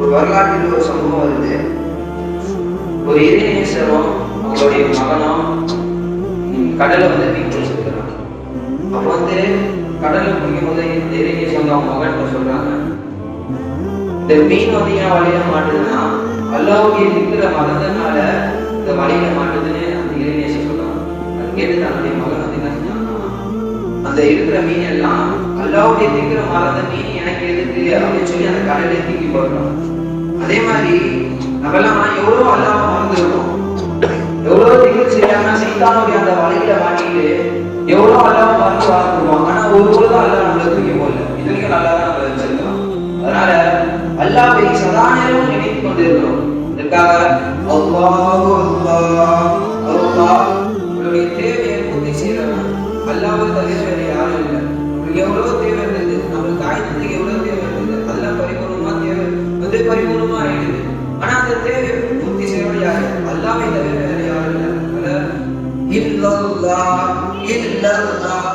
ஒரு வரலாற்றில் ஒரு சம்பவம் வருது. ஒரு இறைநேசரும் அவங்களுடைய மகனும் கடலை மீன் பிடிச்சிருக்கிறாங்க. அப்போ கடலை பிடிக்கும் போது இறைநேசம் அவங்க மகன் சொல்றாங்க, இந்த மீன் ஏன் வழியில மாட்டுதுன்னா அல்லாஹ்வுடைய இருக்கிற மறந்ததுனால இந்த வழியில மாட்டுதுன்னு அந்த இறைநேசம் சொல்றாங்க. அது கேட்டு தன்னுடைய மகன் என்ன செஞ்சாங்கன்னா, அந்த இருக்கிற மீன் எல்லாம் அல்லாஹ்வுடைய இருக்கிற மறந்த மீன் எனக்கு எதுக்கு அப்படின்னு சொல்லி அந்த கடலை தூக்கி போடுறோம். அதே மாதிரி நம்மெல்லாம் எவ்வளவு அல்லாஹ் மறந்துருக்கோம், எவ்வளவு திகில் செய்யாம சைத்தானுடைய அந்த வலையில மாட்டிட்டு எவ்வளவு அல்லாஹ் மறந்து வாழ்ந்துருவோம். ஆனா ஒரு பொழுதும் அல்லாஹ் நம்மளை தூக்கி போடல. இது வரைக்கும் நல்லா தான் நம்ம வச்சிருக்கிறோம். அதனால அல்லாஹ்வை சதா நேரமும் நினைத்துக் கொண்டிருக்கிறோம். இதற்காக அல்லாஹ் அல்லாஹ் அல்லாஹ் உங்களுடைய தேவையை பூர்த்தி செய்யறவன் அல்லாஹ்வை தவிர வேற யாரும் இல்லை. உங்களுக்கு எவ்வளவு தேவை இருந்தது, நம்மளுக்கு ஆயுதத்துக்கு எவ்வளவு தேவை இருந்தது, அதெல்லாம் பரிபூர்ணமா தேவை பரிபூர்ணமா ஆயிடுது. ஆனா அந்த தேவை பூர்த்தி செய்யறவன் யாரு? அல்லாஹ்வை தவிர வேற யாரும் இல்லை. இல்லல்லாஹ் இல்லல்லாஹ்